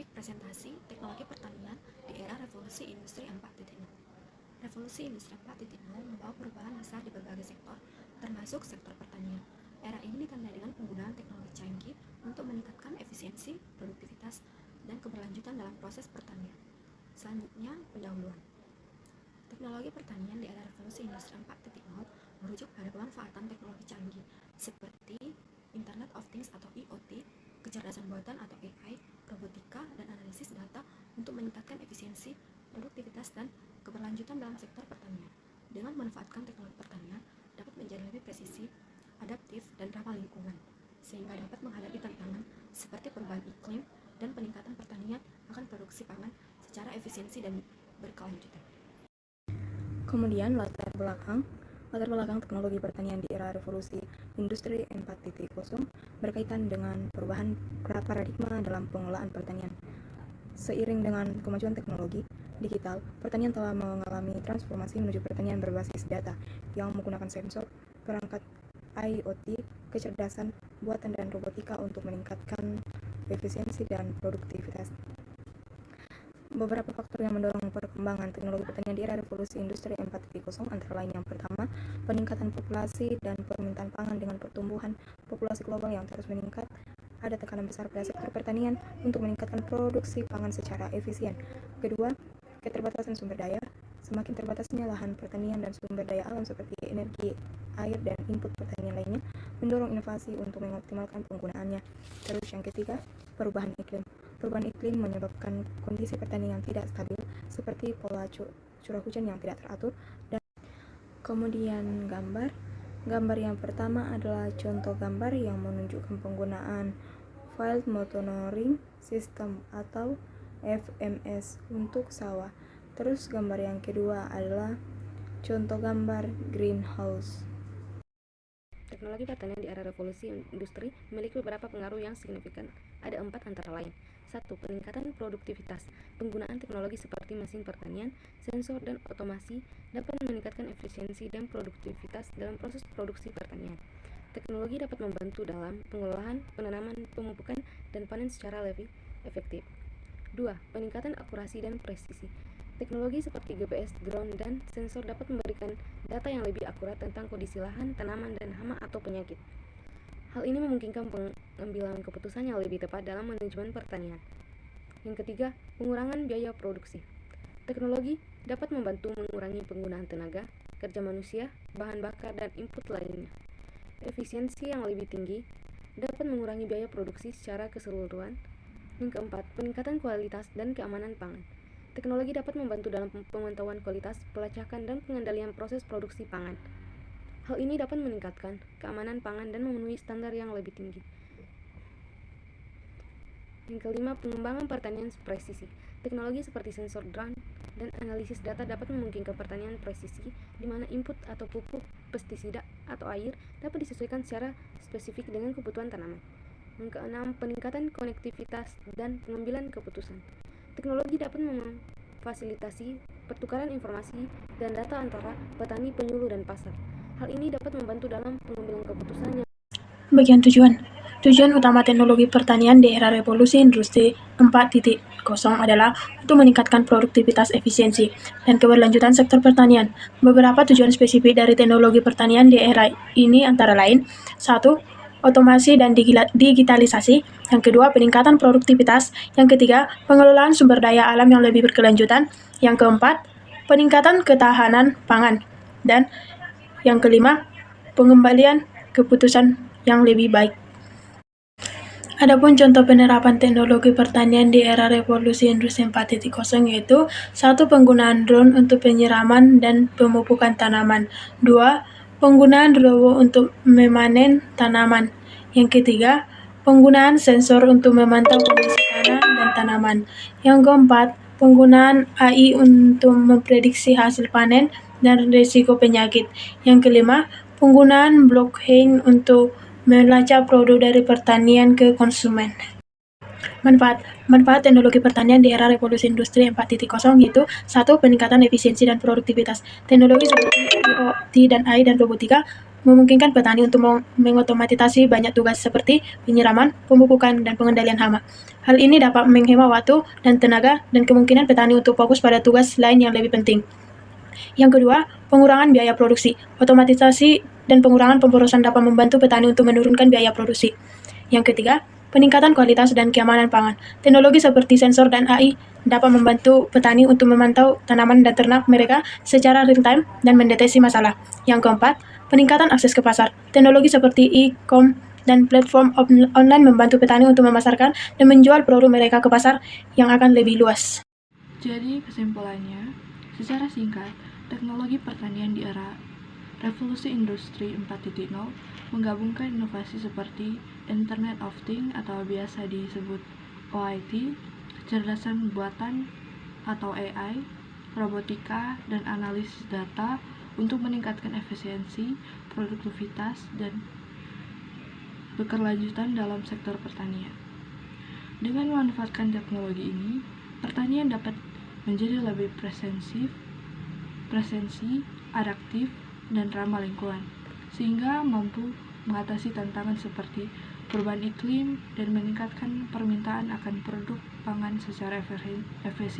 Topik presentasi teknologi pertanian di era revolusi industri 4.0. Revolusi industri 4.0 membawa perubahan besar di berbagai sektor, termasuk sektor pertanian. Era ini ditandai dengan penggunaan teknologi canggih untuk meningkatkan efisiensi, produktivitas, dan keberlanjutan dalam proses pertanian. Selanjutnya, pendahuluan. Teknologi pertanian di era revolusi industri 4.0 merujuk pada pemanfaatan teknologi canggih seperti Internet of Things atau IoT, kecerdasan buatan atau AI, robotika, dan analisis data untuk meningkatkan efisiensi, produktivitas, dan keberlanjutan dalam sektor pertanian. Dengan memanfaatkan teknologi pertanian dapat menjadi lebih presisi, adaptif, dan ramah lingkungan, sehingga dapat menghadapi tantangan seperti perubahan iklim dan peningkatan pertanian akan produksi pangan secara efisiensi dan berkelanjutan. Kemudian latar belakang teknologi pertanian di era revolusi industri 4.0 berkaitan dengan perubahan paradigma dalam pengelolaan pertanian. Seiring dengan kemajuan teknologi digital, pertanian telah mengalami transformasi menuju pertanian berbasis data yang menggunakan sensor, perangkat IoT, kecerdasan buatan, dan robotika untuk meningkatkan efisiensi dan produktivitas. Beberapa faktor yang mendorong perkembangan teknologi pertanian di era revolusi industri 4.0 antara lain yang pertama, peningkatan populasi dan permintaan pangan dengan pertumbuhan populasi global yang terus meningkat. Ada tekanan besar pada sektor pertanian untuk meningkatkan produksi pangan secara efisien. Kedua, keterbatasan sumber daya. Semakin terbatasnya lahan pertanian dan sumber daya alam seperti energi, air, dan input pertanian lainnya mendorong inovasi untuk mengoptimalkan penggunaannya. Terus yang ketiga, perubahan iklim. Perubahan iklim menyebabkan kondisi pertanian yang tidak stabil, seperti pola curah hujan yang tidak teratur. Dan kemudian gambar yang pertama adalah contoh gambar yang menunjukkan penggunaan Field Monitoring System atau FMS untuk sawah. Terus gambar yang kedua adalah contoh gambar greenhouse. Teknologi pertanian di era revolusi industri memiliki beberapa pengaruh yang signifikan. Ada 4 antara lain. 1. Peningkatan produktivitas. Penggunaan teknologi seperti mesin pertanian, sensor, dan otomasi dapat meningkatkan efisiensi dan produktivitas dalam proses produksi pertanian. Teknologi dapat membantu dalam pengolahan, penanaman, pemupukan, dan panen secara lebih efektif. 2. Peningkatan akurasi dan presisi. Teknologi seperti GPS, drone, dan sensor dapat memberikan data yang lebih akurat tentang kondisi lahan, tanaman, dan hama atau penyakit. Hal ini memungkinkan pengambilan keputusan yang lebih tepat dalam manajemen pertanian. Yang ketiga, pengurangan biaya produksi. Teknologi dapat membantu mengurangi penggunaan tenaga, kerja manusia, bahan bakar, dan input lainnya. Efisiensi yang lebih tinggi dapat mengurangi biaya produksi secara keseluruhan. Yang keempat, peningkatan kualitas dan keamanan pangan. Teknologi dapat membantu dalam pemantauan kualitas, pelacakan, dan pengendalian proses produksi pangan. Hal ini dapat meningkatkan keamanan pangan dan memenuhi standar yang lebih tinggi. Yang kelima, pengembangan pertanian presisi. Teknologi seperti sensor drone dan analisis data dapat memungkinkan pertanian presisi di mana input atau pupuk, pestisida, atau air dapat disesuaikan secara spesifik dengan kebutuhan tanaman. Yang keenam, peningkatan konektivitas dan pengambilan keputusan. Teknologi dapat memfasilitasi pertukaran informasi dan data antara petani, penyuluh, dan pasar. Hal ini dapat membantu dalam pengambilan keputusan yang Bagian tujuan utama teknologi pertanian di era revolusi industri 4.0 adalah untuk meningkatkan produktivitas, efisiensi, dan keberlanjutan sektor pertanian. Beberapa tujuan spesifik dari teknologi pertanian di era ini antara lain: 1. Otomasi dan digitalisasi. Yang kedua, peningkatan produktivitas. Yang ketiga, pengelolaan sumber daya alam yang lebih berkelanjutan. Yang keempat, peningkatan ketahanan pangan. Dan yang kelima, pengembalian keputusan yang lebih baik. Adapun contoh penerapan teknologi pertanian di era revolusi industri 4.0 yaitu 1. Penggunaan drone untuk penyiraman dan pemupukan tanaman. 2. Penggunaan drone untuk memanen tanaman. Yang ketiga, penggunaan sensor untuk memantau kondisi tanah dan tanaman. Yang keempat, penggunaan AI untuk memprediksi hasil panen dan risiko penyakit. Yang kelima, penggunaan blockchain untuk melacak produk dari pertanian ke konsumen. Manfaat teknologi pertanian di era revolusi industri 4.0 yaitu 1. Peningkatan efisiensi dan produktivitas. Teknologi seperti IoT dan AI dan robotika memungkinkan petani untuk mengotomatisasi banyak tugas seperti penyiraman, pemupukan, dan pengendalian hama. Hal ini dapat menghemat waktu dan tenaga dan kemungkinan petani untuk fokus pada tugas lain yang lebih penting. Yang kedua, pengurangan biaya produksi. Otomatisasi dan pengurangan pemborosan dapat membantu petani untuk menurunkan biaya produksi. Yang ketiga, peningkatan kualitas dan keamanan pangan. Teknologi seperti sensor dan AI dapat membantu petani untuk memantau tanaman dan ternak mereka secara real-time dan mendeteksi masalah. Yang keempat, peningkatan akses ke pasar. Teknologi seperti e-com dan platform online membantu petani untuk memasarkan dan menjual produk mereka ke pasar yang akan lebih luas. Jadi kesimpulannya, secara singkat, teknologi pertanian di era Revolusi Industri 4.0 menggabungkan inovasi seperti Internet of Things atau biasa disebut OIT, kecerdasan buatan atau AI, robotika, dan analisis data untuk meningkatkan efisiensi, produktivitas, dan keberlanjutan dalam sektor pertanian. Dengan memanfaatkan teknologi ini, pertanian dapat menjadi lebih presensi, adaptif, dan ramah lingkungan, sehingga mampu mengatasi tantangan seperti perubahan iklim dan meningkatkan permintaan akan produk pangan secara efisien.